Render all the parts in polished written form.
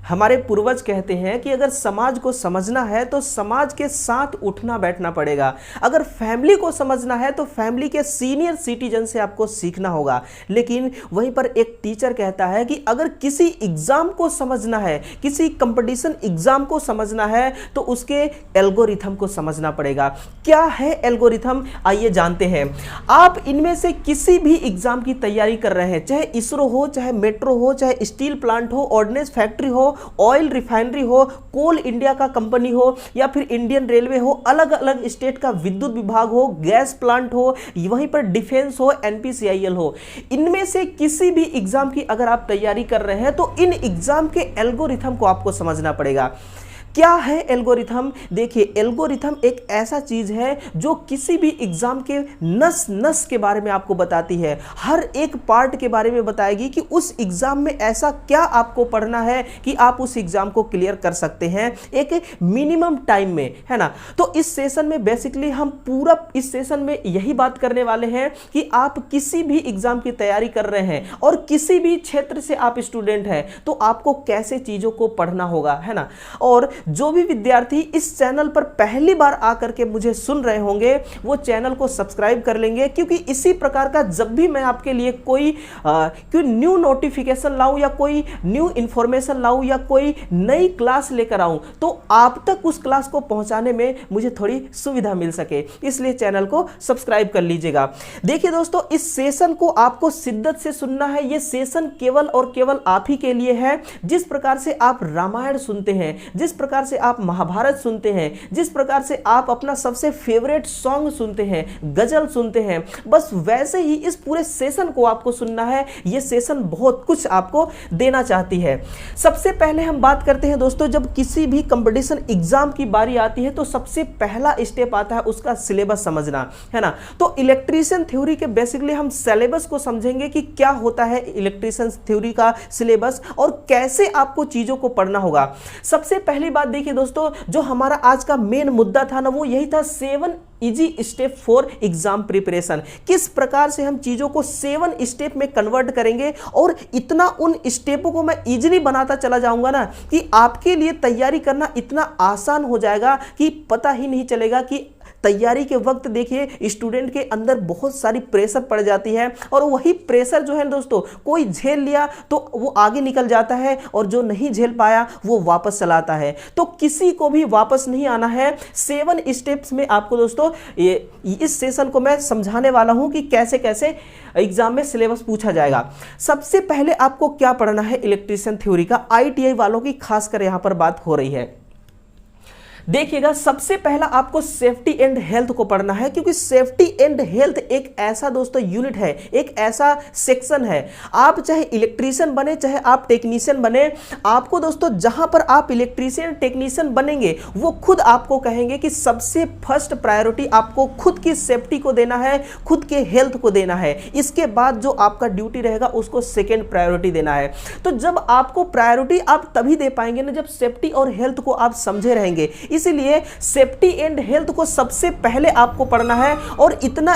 हमारे पूर्वज कहते हैं कि अगर समाज को समझना है तो समाज के साथ उठना बैठना पड़ेगा। अगर फैमिली को समझना है तो फैमिली के सीनियर सिटीजन से आपको सीखना होगा। लेकिन वहीं पर एक टीचर कहता है कि अगर किसी एग्जाम को समझना है, किसी कंपटीशन एग्जाम को समझना है तो उसके एल्गोरिथम को समझना पड़ेगा। क्या है एल्गोरिथम, आइए जानते हैं। आप इनमें से किसी भी एग्जाम की तैयारी कर रहे हैं, चाहे इसरो हो, चाहे मेट्रो हो, चाहे स्टील प्लांट हो, ऑर्डिनेंस फैक्ट्री हो, ऑयल रिफाइनरी हो, कोल इंडिया का कंपनी हो, या फिर इंडियन रेलवे हो, अलग अलग स्टेट का विद्युत विभाग हो, गैस प्लांट हो, वहीं पर डिफेंस हो, एनपीसीआईएल हो, इनमें से किसी भी एग्जाम की अगर आप तैयारी कर रहे हैं तो इन एग्जाम के एल्गोरिथम को आपको समझना पड़ेगा। क्या है एल्गोरिथम? देखिए, एल्गोरिथम एक ऐसा चीज है जो किसी भी एग्जाम के नस नस के बारे में आपको बताती है, हर एक पार्ट के बारे में बताएगी कि उस एग्जाम में ऐसा क्या आपको पढ़ना है कि आप उस एग्जाम को क्लियर कर सकते हैं एक मिनिमम टाइम में, है ना। तो इस सेशन में बेसिकली हम पूरा इस सेशन में यही बात करने वाले हैं कि आप किसी भी एग्जाम की तैयारी कर रहे हैं और किसी भी क्षेत्र से आप स्टूडेंट हैं तो आपको कैसे चीजों को पढ़ना होगा, है ना। और जो भी विद्यार्थी इस चैनल पर पहली बार आकर के मुझे सुन रहे होंगे वो चैनल को सब्सक्राइब कर लेंगे, क्योंकि इसी प्रकार का जब भी मैं आपके लिए कोई न्यू नोटिफिकेशन लाऊं या कोई न्यू इंफॉर्मेशन लाऊं या कोई नई क्लास लेकर आऊं तो आप तक उस क्लास को पहुंचाने में मुझे थोड़ी सुविधा मिल सके, इसलिए चैनल को सब्सक्राइब कर लीजिएगा। देखिए दोस्तों, इस सेशन को आपको शिद्दत से सुनना है। यह सेशन केवल और केवल आप ही के लिए है। जिस प्रकार से आप रामायण सुनते हैं, जिस प्रकार से आप महाभारत सुनते हैं, जिस प्रकार से आप अपना सबसे फेवरेट सॉन्ग सुनते हैं, गजल सुनते हैं, बस वैसे ही इस पूरे सेशन को आपको सुनना है। यह सेशन बहुत कुछ आपको देना चाहती है। सबसे पहले हम बात करते हैं दोस्तों, जब किसी भी कंपटीशन एग्जाम की बारी आती है तो सबसे पहला स्टेप आता है उसका सिलेबस समझना, है ना। तो इलेक्ट्रीशियन थ्योरी के बेसिकली हम सिलेबस को समझेंगे कि क्या होता है इलेक्ट्रीशियन थ्योरी का सिलेबस और कैसे आपको चीजों को पढ़ना होगा। सबसे पहली बात देखिए दोस्तों, जो हमारा आज का मेन मुद्दा था ना, वो यही था 7 easy step for exam preparation. किस प्रकार से हम चीजों को 7 स्टेप में कन्वर्ट करेंगे और इतना उन स्टेपों को मैं इजीली बनाता चला जाऊंगा ना कि आपके लिए तैयारी करना इतना आसान हो जाएगा कि पता ही नहीं चलेगा कि तैयारी के वक्त देखिए स्टूडेंट के अंदर बहुत सारी प्रेशर पड़ जाती है और वही प्रेशर जो है दोस्तों, कोई झेल लिया तो वो आगे निकल जाता है और जो नहीं झेल पाया वो वापस चला आता है। तो किसी को भी वापस नहीं आना है। 7 स्टेप्स में आपको दोस्तों इस सेशन को मैं समझाने वाला हूं कि कैसे कैसे एग्जाम में सिलेबस पूछा जाएगा। सबसे पहले आपको क्या पढ़ना है इलेक्ट्रीशियन थ्योरी का, आईटीआई वालों की खासकर यहां पर बात हो रही है। देखिएगा, सबसे पहला आपको सेफ्टी एंड हेल्थ को पढ़ना है, क्योंकि सेफ्टी एंड हेल्थ एक ऐसा दोस्तों यूनिट है, एक ऐसा सेक्शन है। आप चाहे इलेक्ट्रीशियन बने चाहे आप टेक्नीशियन बने, आपको दोस्तों जहां पर आप इलेक्ट्रीशियन टेक्नीशियन बनेंगे वो खुद आपको कहेंगे कि सबसे फर्स्ट प्रायोरिटी आपको खुद की सेफ्टी को देना है, खुद के हेल्थ को देना है। इसके बाद जो आपका ड्यूटी रहेगा उसको सेकेंड प्रायोरिटी देना है। तो जब आपको प्रायोरिटी आप तभी दे पाएंगे ना जब सेफ्टी और हेल्थ को आप समझे रहेंगे। इसीलिए सेफ्टी एंड हेल्थ को सबसे पहले आपको पढ़ना है और इतना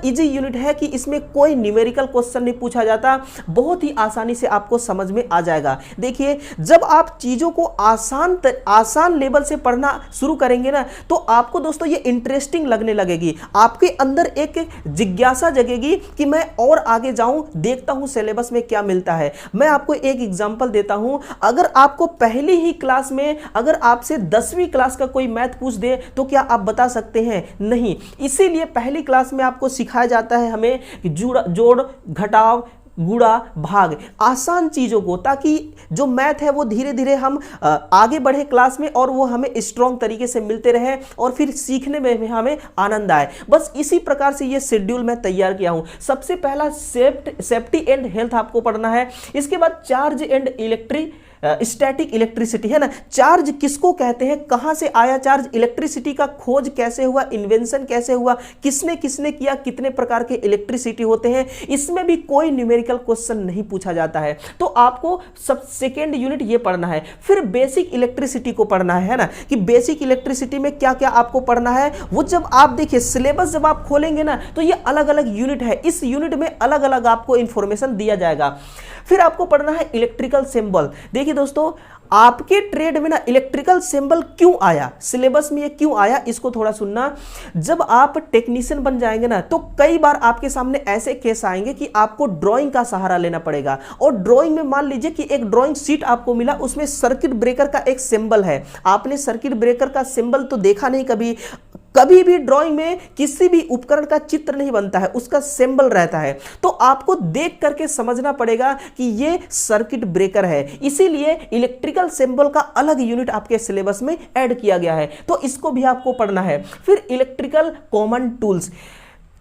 इजी यूनिट है कि इसमें कोई न्यूमेरिकल क्वेश्चन नहीं पूछा जाता, बहुत ही आसानी से आपको समझ में आ जाएगा। देखिए, जब आप चीजों को आसान लेवल से पढ़ना शुरू करेंगे ना तो आपको दोस्तों ये इंटरेस्टिंग लगने लगेगी। आपके अंदर एक जिज्ञासा जगेगी कि मैं और आगे जाऊं, देखता हूं सिलेबस में क्या मिलता है। मैं आपको एक एग्जांपल देता हूं, अगर आपको पहली ही क्लास में अगर आपसे 10वीं क्लास का कोई मैथ पूछ दे तो क्या आप बता सकते हैं? नहीं। इसीलिए पहली क्लास में आपको सिखाया जाता है हमें जोड़, घटाव, गुणा, भाग, आसान चीजों को, ताकि जो मैथ है वो धीरे धीरे हम आगे बढ़े क्लास में और वो हमें स्ट्रॉन्ग तरीके से मिलते रहे और फिर सीखने में हमें आनंद आए। बस इसी प्रकार से ये शेड्यूल मैं तैयार किया हूं। सबसे पहला सेफ्टी एंड हेल्थ आपको पढ़ना है। इसके बाद चार्ज एंड स्टैटिक इलेक्ट्रिसिटी, है ना। चार्ज किसको कहते हैं, कहां से आया चार्ज, इलेक्ट्रिसिटी का खोज कैसे हुआ, इन्वेंशन कैसे हुआ, किसने किसने किया, कितने प्रकार के इलेक्ट्रिसिटी होते हैं, इसमें भी कोई न्यूमेरिकल क्वेश्चन नहीं पूछा जाता है। तो आपको सब सेकेंड यूनिट ये पढ़ना है। फिर बेसिक इलेक्ट्रिसिटी को पढ़ना है ना, कि बेसिक इलेक्ट्रिसिटी में क्या क्या आपको पढ़ना है। वो जब आप देखिए सिलेबस जब आप खोलेंगे ना तो ये अलग अलग यूनिट है, इस यूनिट में अलग अलग आपको इंफॉर्मेशन दिया जाएगा। फिर आपको पढ़ना है इलेक्ट्रिकल सिंबल। देखिए दोस्तों, आपके ट्रेड में ना इलेक्ट्रिकल सिंबल क्यों आया, सिलेबस में ये क्यों आया, इसको थोड़ा सुनना। जब आप टेक्नीशियन बन जाएंगे ना तो कई बार आपके सामने ऐसे केस आएंगे कि आपको ड्राइंग का सहारा लेना पड़ेगा, और ड्राइंग में मान लीजिए कि एक ड्राइंग शीट आपको मिला, उसमें सर्किट ब्रेकर का एक सिंबल है। आपने सर्किट ब्रेकर का सिंबल तो देखा नहीं कभी, कभी भी ड्राइंग में किसी भी उपकरण का चित्र नहीं बनता है, उसका सिंबल रहता है। तो आपको देख करके समझना पड़ेगा कि ये सर्किट ब्रेकर है, इसीलिए इलेक्ट्रिकल सिंबल का अलग यूनिट आपके सिलेबस में ऐड किया गया है, तो इसको भी आपको पढ़ना है। फिर इलेक्ट्रिकल कॉमन टूल्स,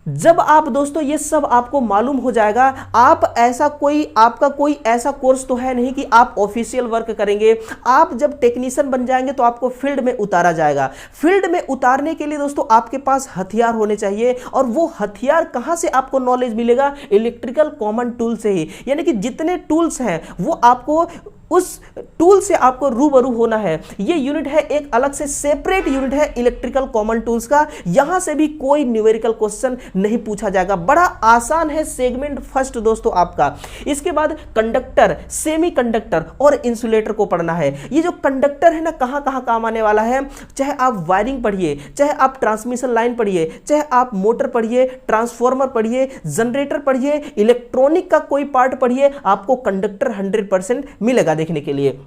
जब आप दोस्तों ये सब आपको मालूम हो जाएगा, आप ऐसा कोई आपका कोई ऐसा कोर्स तो है नहीं कि आप ऑफिशियल वर्क करेंगे। आप जब टेक्नीशियन बन जाएंगे तो आपको फील्ड में उतारा जाएगा। फील्ड में उतारने के लिए दोस्तों आपके पास हथियार होने चाहिए, और वो हथियार कहां से आपको नॉलेज मिलेगा, इलेक्ट्रिकल कॉमन टूल से ही। यानी कि जितने टूल्स हैं वो आपको उस टूल से आपको रूबरू होना है। ये यूनिट है, एक अलग से सेपरेट यूनिट है इलेक्ट्रिकल कॉमन टूल्स का। यहां से भी कोई न्यूमेरिकल क्वेश्चन नहीं पूछा जाएगा, बड़ा आसान है सेगमेंट फर्स्ट दोस्तों आपका। इसके बाद कंडक्टर, सेमी कंडक्टर और इंसुलेटर को पढ़ना है। ये जो कंडक्टर है ना कहां कहां काम आने वाला है, चाहे आप वायरिंग पढ़िए, चाहे आप ट्रांसमिशन लाइन पढ़िए, चाहे आप मोटर पढ़िए, ट्रांसफॉर्मर पढ़िए, जनरेटर पढ़िए, इलेक्ट्रॉनिक का कोई पार्ट पढ़िए, आपको कंडक्टर 100% मिलेगा देखने के लिए,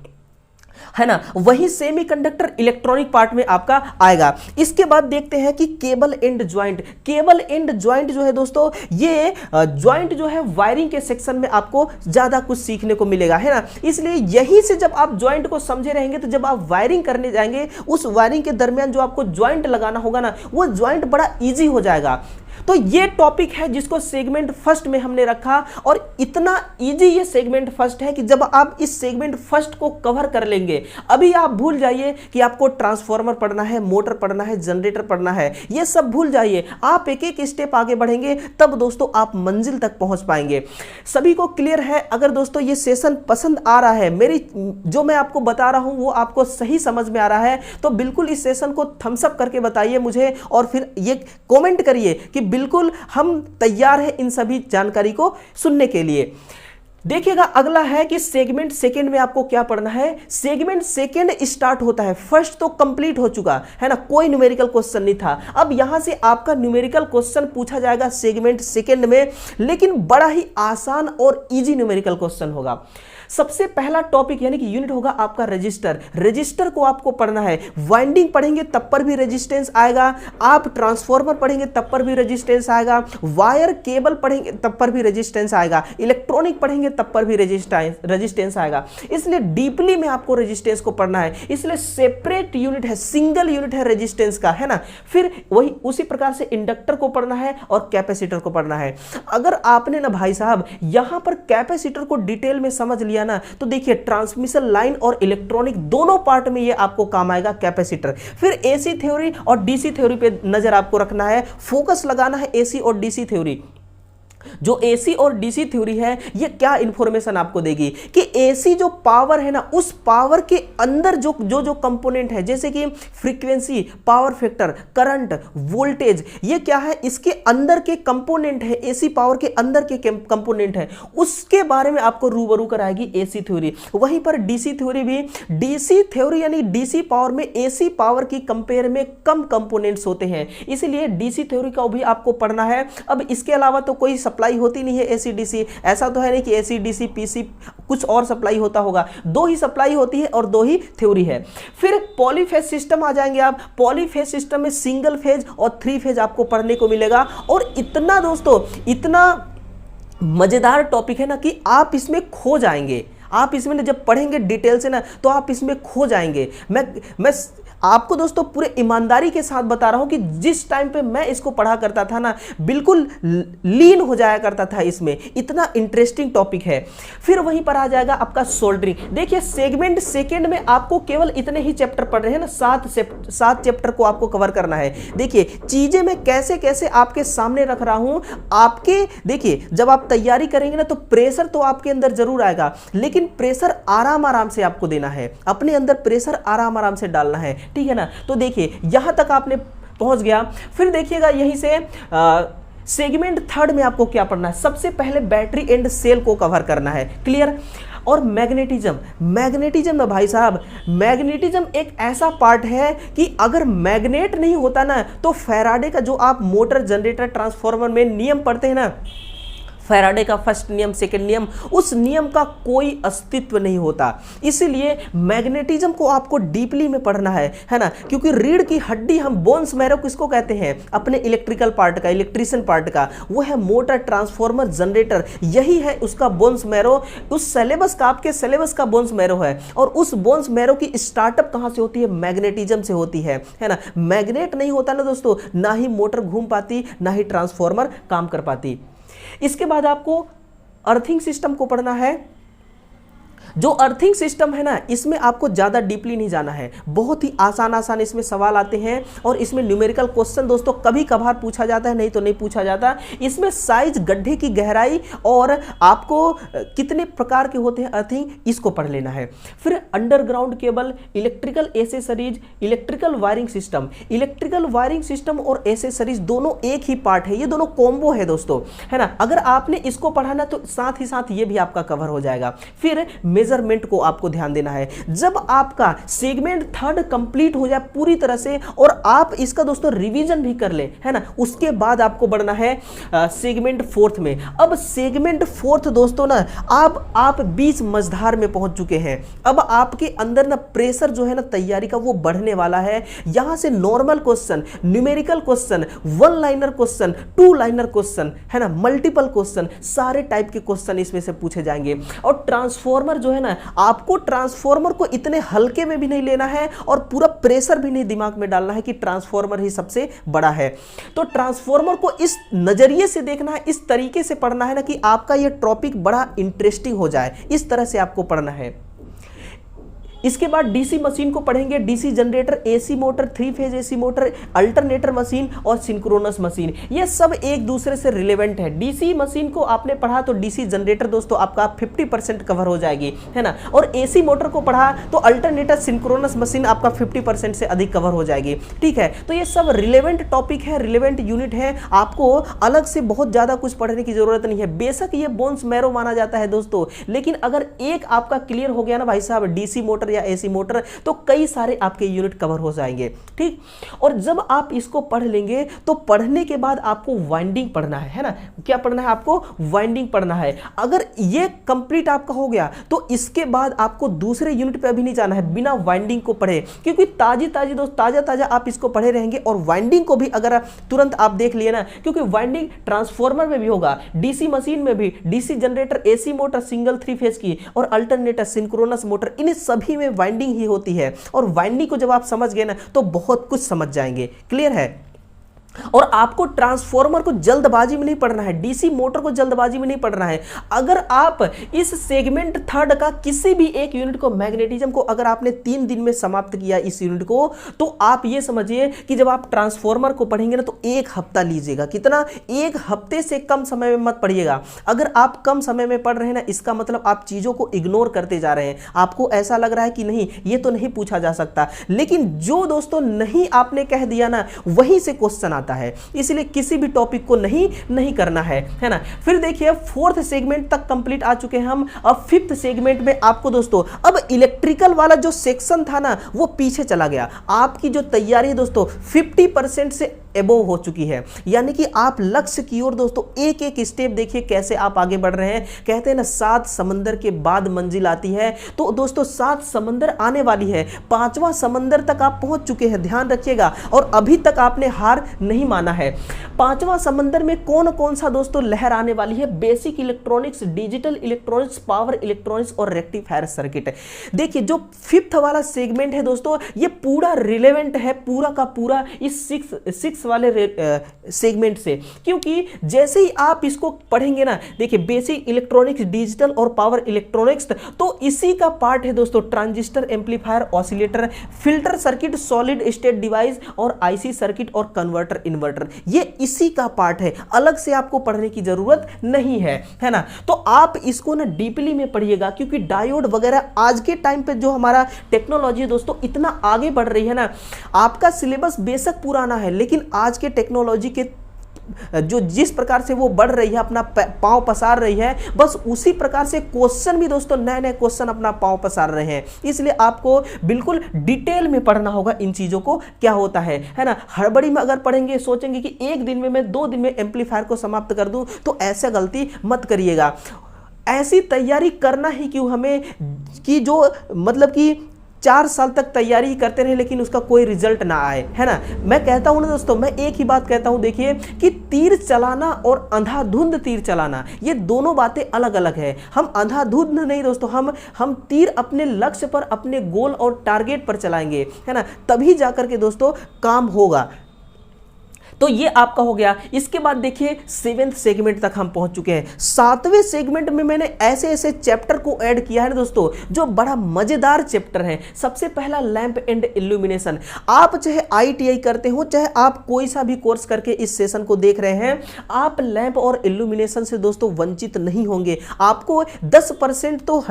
है ना। वही सेमीकंडक्टर इलेक्ट्रॉनिक पार्ट में आपका आएगा। इसके बाद देखते हैं कि cable and joint. Cable and joint जो है दोस्तों, ये ज्वाइंट जो है वायरिंग के सेक्शन में आपको ज्यादा कुछ सीखने को मिलेगा, है ना। इसलिए यहीं से जब आप ज्वाइंट को समझे रहेंगे तो जब आप वायरिंग करने जाएंगे, उस वायरिंग के दरमियान जो आपको ज्वाइंट लगाना होगा ना, वो ज्वाइंट बड़ा ईजी हो जाएगा। तो ये टॉपिक है जिसको सेगमेंट फर्स्ट में हमने रखा, और इतना इजी ये सेगमेंट फर्स्ट है कि जब आप इस सेगमेंट फर्स्ट को कवर कर लेंगे, अभी आप भूल जाइए कि आपको ट्रांसफॉर्मर पढ़ना है, मोटर पढ़ना है, जनरेटर पढ़ना है, ये सब भूल जाइए। आप एक एक स्टेप आगे बढ़ेंगे तब दोस्तों आप मंजिल तक पहुंच पाएंगे। सभी को क्लियर है? अगर दोस्तों ये सेशन पसंद आ रहा है, मेरी जो मैं आपको बता रहा हूं वो आपको सही समझ में आ रहा है, तो बिल्कुल इस सेशन को थम्स अप करके बताइए मुझे, और फिर ये कमेंट करिए कि बिल्कुल हम तैयार हैं इन सभी जानकारी को सुनने के लिए। देखिएगा अगला है कि सेगमेंट सेकंड में आपको क्या पढ़ना है। सेगमेंट सेकंड स्टार्ट होता है, फर्स्ट तो कंप्लीट हो चुका है ना, कोई न्यूमेरिकल क्वेश्चन नहीं था। अब यहां से आपका न्यूमेरिकल क्वेश्चन पूछा जाएगा सेगमेंट सेकंड में, लेकिन बड़ा ही आसान और इजी न्यूमेरिकल क्वेश्चन होगा। सबसे पहला टॉपिक यानी कि यूनिट होगा आपका रजिस्टर। रजिस्टर को आपको पढ़ना है। वाइंडिंग पढ़ेंगे तब पर भी रेजिस्टेंस आएगा, आप ट्रांसफॉर्मर पढ़ेंगे तब पर भी रेजिस्टेंस आएगा, वायर केबल पढ़ेंगे तब पर भी रेजिस्टेंस आएगा, इलेक्ट्रॉनिक पढ़ेंगे तब पर भी रेजिस्टेंस आएगा। इसलिए डीपली में आपको रेजिस्टेंस को पढ़ना है, इसलिए सेपरेट यूनिट है, सिंगल यूनिट है रेजिस्टेंस का, है ना। फिर वही उसी प्रकार से इंडक्टर को पढ़ना है और कैपेसिटर को पढ़ना है। अगर आपने ना भाई साहब यहां पर कैपेसिटर को डिटेल में समझ लिया ना, तो देखिए ट्रांसमिशन लाइन और इलेक्ट्रॉनिक दोनों पार्ट में ये आपको काम आएगा कैपेसिटर। फिर एसी थ्योरी और डीसी थ्योरी पे नजर आपको रखना है, फोकस लगाना है एसी और डीसी थ्योरी। जो एसी और डीसी थ्योरी है ये क्या इंफॉर्मेशन आपको देगी कि एसी जो पावर है ना, उस पावर के अंदर जो जो जो कंपोनेंट है, जैसे कि frequency, power factor, current, voltage, ये क्या है, इसके अंदर के कंपोनेंट है, एसी पावर के अंदर के कंपोनेंट है, उसके बारे में आपको रूबरू कराएगी एसी थ्योरी। वहीं पर डीसी थ्योरी भी, डीसी थ्योरी यानी डीसी पावर में एसी पावर की कंपेयर में कम कंपोनेंट्स होते हैं, इसीलिए डीसी थ्योरी का भी आपको पढ़ना है। अब इसके अलावा तो कोई सप्लाई होती नहीं है एसी डीसी, ऐसा तो है नहीं कि एसी डीसी पीसी कुछ और सप्लाई होता होगा, दो ही सप्लाई होती है और दो ही थ्योरी है। फिर पॉलीफेज सिस्टम आ जाएंगे आप। पॉलीफेज सिस्टम में सिंगल फेज और थ्री फेज आपको पढ़ने को मिलेगा, और इतना दोस्तों इतना मजेदार टॉपिक है ना कि आप इसमें खो जाएंगे। आप इसमें जब पढ़ेंगे डिटेल से ना तो आप इसमें खो जाएंगे। मैं आपको दोस्तों पूरे ईमानदारी के साथ बता रहा हूं कि जिस टाइम पे मैं इसको पढ़ा करता था ना, बिल्कुल लीन हो जाया करता था इसमें, इतना इंटरेस्टिंग टॉपिक है। फिर वहीं पर आ जाएगा आपका सोल्डरिंग। देखिए सेगमेंट सेकंड में आपको केवल इतने ही चैप्टर पढ़ रहे हैं ना, 7 चैप्टर को आपको कवर करना है। देखिए चीजें मैं कैसे कैसे आपके सामने रख रहा हूं, आपके देखिए जब आप तैयारी करेंगे ना तो प्रेशर तो आपके अंदर जरूर आएगा, लेकिन प्रेशर आराम आराम से आपको देना है, अपने अंदर प्रेशर आराम आराम से डालना है, ठीक है ना। तो देखिए यहां तक आपने पहुंच गया। फिर देखिएगा यहीं से सेगमेंट थर्ड में आपको क्या पढ़ना है, सबसे पहले बैटरी एंड सेल को कवर करना है, क्लियर। और मैग्नेटिज्म में भाई साहब, मैग्नेटिज्म एक ऐसा पार्ट है कि अगर मैग्नेट नहीं होता ना तो फैराडे का जो आप मोटर जनरेटर ट्रांसफार्मर में नियम पढ़ते हैं ना, फैराडे का फर्स्ट नियम सेकंड नियम, उस नियम का कोई अस्तित्व नहीं होता। इसीलिए मैग्नेटिज्म को आपको डीपली में पढ़ना है ना, क्योंकि रीढ़ की हड्डी हम बोन्स मैरो किसको कहते हैं, अपने इलेक्ट्रिकल पार्ट का, इलेक्ट्रिशियन पार्ट का, वो है मोटर ट्रांसफार्मर जनरेटर, यही है उसका बोन्स मैरो। उस सिलेबस का, आपके सिलेबस का बोन्स मैरो है, और उस बोन्स मैरो की स्टार्टअप कहां से होती है, मैग्नेटिज्म से होती है ना। मैग्नेट नहीं होता ना दोस्तों, ना ही मोटर घूम पाती, ना ही ट्रांसफार्मर काम कर पाती। इसके बाद आपको अर्थिंग सिस्टम को पढ़ना है। जो अर्थिंग सिस्टम है ना, इसमें आपको ज्यादा डीपली नहीं जाना है, बहुत ही आसान इसमें सवाल आते हैं, और इसमें न्यूमेरिकल क्वेश्चन दोस्तों कभी कभार पूछा जाता है, नहीं तो नहीं पूछा जाता। इसमें साइज, गड्ढे की गहराई और आपको कितने प्रकार के होते हैं अर्थिंग, इसको पढ़ लेना है। फिर underground cable, electrical accessories, electrical wiring system. Electrical wiring system और एसेसरीज दोनों एक ही पार्ट है, ये दोनों कॉम्बो है दोस्तों, है ना। अगर आपने इसको पढ़ा ना तो साथ ही साथ ये भी आपका कवर हो जाएगा। फिर मेजरमेंट को आपको ध्यान देना है। जब आपका सेगमेंट थर्ड कंप्लीट हो जाए पूरी तरह से, और आप इसका दोस्तों रिवीजन भी कर ले, है ना, उसके बाद आपको बढ़ना है सेगमेंट फोर्थ में। अब सेगमेंट फोर्थ दोस्तों ना, आप बीच मझधार में पहुंच चुके हैं। अब आपके अंदर ना प्रेशर जो है ना तैयारी का, वो बढ़ने वाला है। यहां से normal question, numerical question, one liner question, two liner question, है ना, मल्टीपल क्वेश्चन, सारे टाइप के क्वेश्चन इसमें से पूछे जाएंगे। और ट्रांसफॉर्मर जो है ना, आपको ट्रांसफॉर्मर को इतने हल्के में भी नहीं लेना है, और पूरा प्रेशर भी नहीं दिमाग में डालना है कि ट्रांसफॉर्मर ही सबसे बड़ा है। तो ट्रांसफॉर्मर को इस नजरिए से देखना है, इस तरीके से पढ़ना है ना कि आपका यह टॉपिक बड़ा इंटरेस्टिंग हो जाए, इस तरह से आपको पढ़ना है। इसके बाद डीसी मशीन को पढ़ेंगे, DC generator, AC motor, three phase AC motor, alternator machine और सिंक्रोनस मशीन, ये सब एक दूसरे से रिलेवेंट है। डीसी मशीन को आपने पढ़ा तो डीसी जनरेटर दोस्तों आपका 50% कवर हो जाएगी, है ना, और एसी मोटर को पढ़ा तो अल्टरनेटर, सिंक्रोनस मशीन आपका 50% से अधिक कवर हो जाएगी, ठीक है। तो ये सब रिलेवेंट टॉपिक है, रिलेवेंट यूनिट है, आपको अलग से बहुत ज्यादा कुछ पढ़ने की जरूरत नहीं है। बेशक ये बोन्स मैरो माना जाता है दोस्तों, लेकिन अगर एक आपका क्लियर हो गया ना भाई साहब, डीसी मोटर या एसी मोटर, तो कई सारे आपके यूनिट कवर हो जाएंगे, ठीक। और जब आप इसको पढ़ लेंगे तो पढ़ने के बाद आपको वाइंडिंग पढ़ना है ना, क्या पढ़ना है आपको, वाइंडिंग पढ़ना है। अगर ये कंप्लीट आपका हो गया तो इसके बाद आपको दूसरे यूनिट पे अभी नहीं जाना है बिना वाइंडिंग को पढ़े, क्योंकि ताजी दोस्त ताजा आप इसको पढ़े रहेंगे। और वाइंडिंग को भी अगर तुरंत आप देख लिए ना, क्योंकि वाइंडिंग ट्रांसफॉर्मर में भी होगा, डीसी मशीन में भी, DC generator, AC motor, single three phase की, और अल्टरनेटर, सिंक्रोनस मोटर, इन सभी में वाइंडिंग ही होती है। और वाइंडिंग को जब आप समझ गए ना तो बहुत कुछ समझ जाएंगे, क्लियर है। और आपको ट्रांसफॉर्मर को जल्दबाजी में नहीं पढ़ना है, डीसी मोटर को जल्दबाजी में नहीं पढ़ना है। अगर आप इस सेगमेंट थर्ड का किसी भी एक यूनिट को, मैग्नेटिज्म को, अगर आपने 3 दिन में समाप्त किया इस यूनिट को, तो आप ये समझिए कि जब आप ट्रांसफॉर्मर को पढ़ेंगे ना तो 1 हफ्ता लीजिएगा। कितना, 1 हफ्ते से कम समय में मत पढ़िएगा। अगर आप कम समय में पढ़ रहे हैं ना, इसका मतलब आप चीजों को इग्नोर करते जा रहे हैं। आपको ऐसा लग रहा है कि नहीं ये तो नहीं पूछा जा सकता, लेकिन जो दोस्तों नहीं आपने कह दिया ना, वहीं से क्वेश्चन आता है। इसलिए किसी भी टॉपिक को नहीं करना है ना। फिर देखिए 4th सेगमेंट तक कंप्लीट आ चुके हैं हम। अब 5th सेगमेंट में आपको दोस्तों अब इलेक्ट्रिकल वाला जो सेक्शन था ना वो पीछे चला गया। आपकी जो तैयारी है दोस्तों 50% से एबोव हो चुकी है, यानी कि आप लक्ष्य की ओर दोस्तों एक एक स्टेप देखिए कैसे आप आगे बढ़ रहे हैं। कहते हैं ना 7 समंदर के बाद मंजिल आती है, तो दोस्तों 7 समंदर आने वाली है, 5वां समंदर तक आप पहुंच चुके हैं, ध्यान रखिएगा। और अभी तक आपने हार नहीं माना है। 5वां समंदर में कौन कौन सा दोस्तों लहर आने वाली है, basic electronics, digital electronics, power electronics और रेक्टिफायर सर्किट। देखिए जो 5th वाला सेगमेंट है दोस्तों ये पूरा रिलेवेंट है, पूरा का पूरा इस 6 वाले सेगमेंट से, क्योंकि जैसे ही आप इसको पढ़ेंगे ना, देखिए बेसिक इलेक्ट्रॉनिक्स, डिजिटल और पावर इलेक्ट्रॉनिक्स, तो इसी का पार्ट है दोस्तों transistor, amplifier, oscillator, filter circuit, solid state device और आईसी सर्किट और कन्वर्टर, इन्वर्टर, ये इसी का पार्ट है। अलग से आपको पढ़ने की जरूरत नहीं है ना। तो आप इसको ना डीपली में पढ़िएगा, क्योंकि डायोड वगैरह आज के टाइम पे जो हमारा टेक्नोलॉजी है दोस्तों इतना आगे बढ़ रही है ना। आपका सिलेबस बेशक पुराना है, लेकिन आज के टेक्नोलॉजी के जो जिस प्रकार से वो बढ़ रही है, अपना पांव पसार रही है, बस उसी प्रकार से क्वेश्चन भी दोस्तों नए नए क्वेश्चन अपना पांव पसार रहे हैं। इसलिए आपको बिल्कुल डिटेल में पढ़ना होगा इन चीजों को क्या होता है ना। हड़बड़ी में अगर पढ़ेंगे, सोचेंगे कि एक दिन में मैं 2 दिन में एम्पलीफायर को समाप्त कर दूं, तो ऐसा गलती मत करिएगा। ऐसी तैयारी करना ही क्यों हमें कि जो मतलब कि 4 साल तक तैयारी ही करते रहे लेकिन उसका कोई रिजल्ट ना आए, है ना। मैं कहता हूं ना दोस्तों, मैं एक ही बात कहता हूं, देखिए कि तीर चलाना और अंधाधुंध तीर चलाना, ये दोनों बातें अलग अलग है। हम अंधाधुंध नहीं दोस्तों, हम तीर अपने लक्ष्य पर, अपने गोल और टारगेट पर चलाएंगे, है ना, तभी जाकर के दोस्तों काम होगा। तो ये आपका हो गया। इसके बाद देखिए 7वें सेगमेंट तक हम पहुंच चुके हैं। 7वें सेगमेंट में मैंने ऐसे ऐसे चैप्टर को ऐड किया है ना दोस्तों, जो बड़ा मजेदार चैप्टर है। सबसे पहला लैंप एंड इल्यूमिनेशन। आप चाहे ITI करते हो, चाहे आप कोई सा भी कोर्स करके इस सेशन को देख रहे हैं, आप लैंप और इल्यूमिनेशन से दोस्तों वंचित नहीं होंगे। आपको 10% तो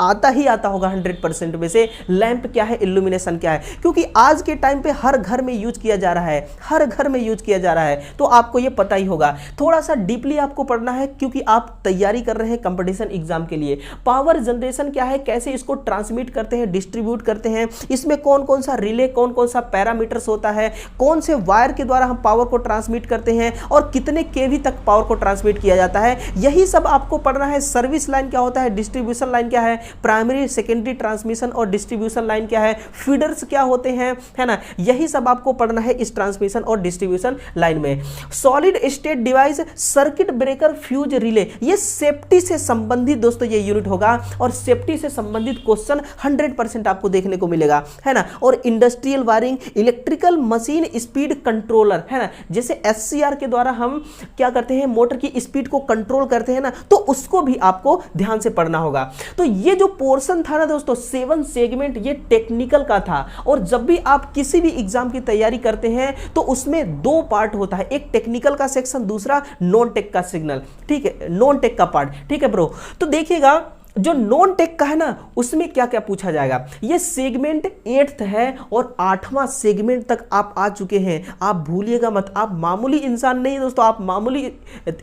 आता ही आता होगा 100% में से, लैंप क्या है, इल्यूमिनेशन क्या है, क्योंकि आज के टाइम पे हर घर में यूज किया जा रहा है, हर घर में यूज जा रहा है, तो आपको यह पता ही होगा। थोड़ा सा डीपली आपको पढ़ना है, क्योंकि आप तैयारी कर रहे हैं कंपटीशन एग्जाम के लिए। पावर जनरेशन क्या है, कैसे इसको ट्रांसमिट करते हैं, डिस्ट्रीब्यूट करते हैं, इसमें कौन कौन सा रिले, कौन कौन सा पैरामीटर्स होता है, कौन से वायर के द्वारा हम पावर को ट्रांसमिट करते हैं और कितने केवी तक पावर को ट्रांसमिट किया जाता है, यही सब आपको पढ़ना है। सर्विस लाइन क्या होता है, डिस्ट्रीब्यूशन लाइन क्या है, प्राइमरी सेकेंडरी ट्रांसमिशन और डिस्ट्रीब्यूशन लाइन क्या है, फीडर्स क्या होते हैं, है ना, यही सब आपको पढ़ना है इस ट्रांसमिशन और डिस्ट्रीब्यूशन लाइन में। Solid state device, circuit breaker, fuse, relay, ये सेफ्टी से संबंधित दोस्तों ये यूनिट होगा और सेफ्टी से संबंधित क्वेश्चन 100% आपको देखने को मिलेगा, है ना। और industrial wiring, electrical machine speed controller, है ना, जैसे SCR के द्वारा हम क्या करते हैं, मोटर की स्पीड को कंट्रोल करते हैं ना, तो उसको भी आपको ध्यान से पढ़ना होगा। तो ये जो पोर्शन था ना दोस्तों 7 सेगमेंट, ये टेक्निकल का था। और जब भी आप किसी भी एग्जाम की तैयारी करते हैं तो उसमें 2 पार्ट होता है, एक टेक्निकल का सेक्शन, दूसरा नॉन टेक का सिग्नल, ठीक है, नॉन टेक का पार्ट, ठीक है ब्रो। तो देखिएगा जो नॉन टेक का है ना, उसमें क्या क्या पूछा जाएगा। ये सेगमेंट 8th है और 8वां सेगमेंट तक आप आ चुके हैं। आप भूलिएगा मत, आप मामूली इंसान नहीं दोस्तों, आप मामूली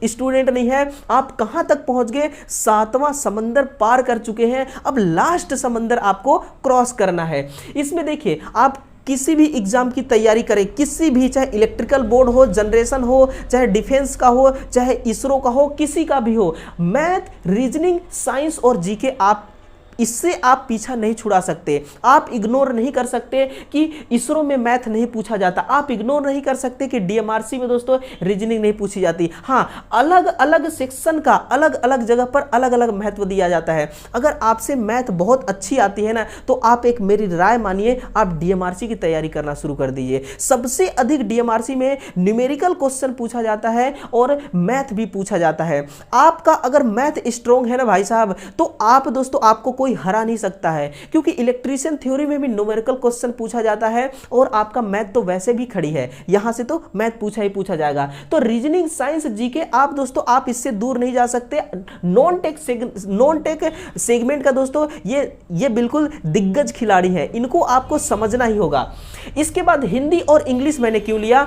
स्टूडेंट नहीं है। आप कहां तक पहुंच गए, 7वां समंदर पार कर चुके हैं। अब लास्ट समंदर आपको क्रॉस करना है। इसमें देखिए, आप किसी भी एग्जाम की तैयारी करें, किसी भी, चाहे इलेक्ट्रिकल बोर्ड हो, जनरेशन हो, चाहे डिफेंस का हो, चाहे इसरो का हो, किसी का भी हो, मैथ, रीजनिंग, साइंस और जीके, आप इससे आप पीछा नहीं छुड़ा सकते। आप इग्नोर नहीं कर सकते कि इसरो में मैथ नहीं पूछा जाता, आप इग्नोर नहीं कर सकते कि DMRC में दोस्तों रीजनिंग नहीं पूछी जाती। हाँ, अलग अलग सेक्शन का अलग अलग जगह पर अलग अलग महत्व दिया जाता है। अगर आपसे मैथ बहुत अच्छी आती है ना, तो आप एक मेरी राय मानिए, आप DMRC की तैयारी करना शुरू कर दीजिए। सबसे अधिक DMRC में न्यूमेरिकल क्वेश्चन पूछा जाता है और मैथ भी पूछा जाता है। आपका अगर मैथ स्ट्रॉन्ग है ना भाई साहब, तो आप दोस्तों, आपको कोई हरा नहीं सकता है, क्योंकि इलेक्ट्रीशियन थ्योरी में भी न्यूमेरिकल क्वेश्चन पूछा जाता है और आपका मैथ तो वैसे भी खड़ी है, यहां से तो मैथ पूछा ही पूछा जाएगा। तो रीजनिंग, साइंस, जीके, आप दोस्तों आप इससे दूर नहीं जा सकते। नॉन टेक सेगमेंट का दोस्तों ये बिल्कुल दिग्गज खिलाड़ी है, इनको आपको समझना ही होगा। इसके बाद हिंदी और इंग्लिश मैंने क्यों लिया,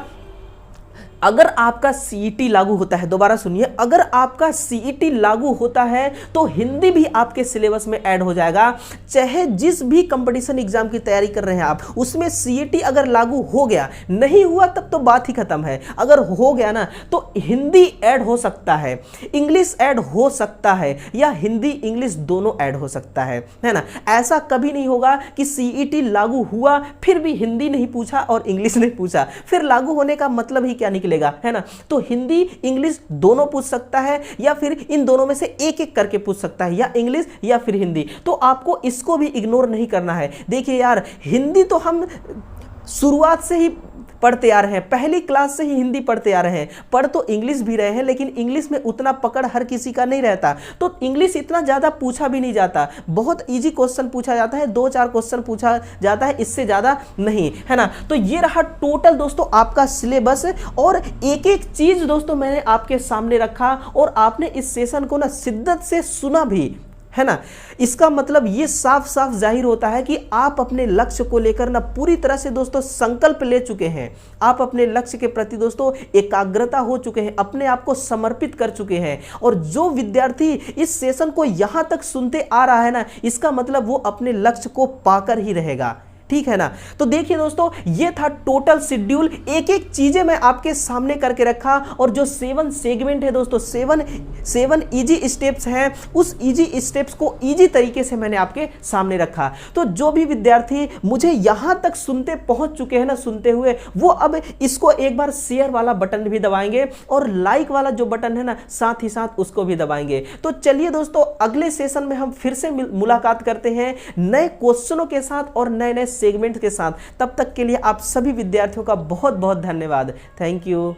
अगर आपका CET लागू होता है, दोबारा सुनिए, अगर आपका CET लागू होता है तो हिंदी भी आपके सिलेबस में ऐड हो जाएगा। चाहे जिस भी कंपटीशन एग्जाम की तैयारी कर रहे हैं आप, उसमें CET अगर लागू हो गया, नहीं हुआ तब तो बात ही खत्म है। अगर हो गया ना, तो हिंदी ऐड हो सकता है, इंग्लिश ऐड हो सकता है, या हिंदी इंग्लिश दोनों ऐड हो सकता है ना। ऐसा कभी नहीं होगा कि CET लागू हुआ फिर भी हिंदी नहीं पूछा और इंग्लिश नहीं पूछा, फिर लागू होने का मतलब ही क्या निकलेगा, है ना। तो हिंदी इंग्लिश दोनों पूछ सकता है, या फिर इन दोनों में से एक एक करके पूछ सकता है, या इंग्लिश या फिर हिंदी। तो आपको इसको भी इग्नोर नहीं करना है। देखिए यार, हिंदी तो हम शुरुआत से ही पढ़ते आ रहे हैं, पहली क्लास से ही हिंदी पढ़ते आ रहे हैं। पढ़ तो इंग्लिश भी रहे हैं, लेकिन इंग्लिश में उतना पकड़ हर किसी का नहीं रहता, तो इंग्लिश इतना ज़्यादा पूछा भी नहीं जाता। बहुत इजी क्वेश्चन पूछा जाता है, 2-4 क्वेश्चन पूछा जाता है, इससे ज़्यादा नहीं, है ना। तो ये रहा टोटल दोस्तों आपका सिलेबस, और एक एक चीज़ दोस्तों मैंने आपके सामने रखा और आपने इस सेशन को ना शिद्दत से सुना भी, है ना। इसका मतलब ये साफ साफ जाहिर होता है कि आप अपने लक्ष्य को लेकर ना पूरी तरह से दोस्तों संकल्प ले चुके हैं। आप अपने लक्ष्य के प्रति दोस्तों एकाग्रता हो चुके हैं, अपने आप को समर्पित कर चुके हैं। और जो विद्यार्थी इस सेशन को यहां तक सुनते आ रहा है ना, इसका मतलब वो अपने लक्ष्य को पाकर ही रहेगा, ठीक है ना। तो देखिए दोस्तों, ये था टोटल शेड्यूल। एक एक चीजें मैं आपके सामने करके रखा, और जो 7 सेगमेंट है दोस्तों, 7 इजी स्टेप्स हैं, उस इजी स्टेप्स को इजी तरीके से मैंने आपके सामने रखा। तो जो भी विद्यार्थी मुझे यहां तक सुनते पहुंच चुके हैं ना, सुनते हुए, वो अब इसको एक बार शेयर वाला बटन भी दबाएंगे, और लाइक वाला जो बटन है ना, साथ ही साथ उसको भी दबाएंगे। तो चलिए दोस्तों, अगले सेशन में हम फिर से मुलाकात करते हैं नए क्वेश्चनों के साथ और नए नए सेगमेंट के साथ। तब तक के लिए आप सभी विद्यार्थियों का बहुत बहुत धन्यवाद। Thank you.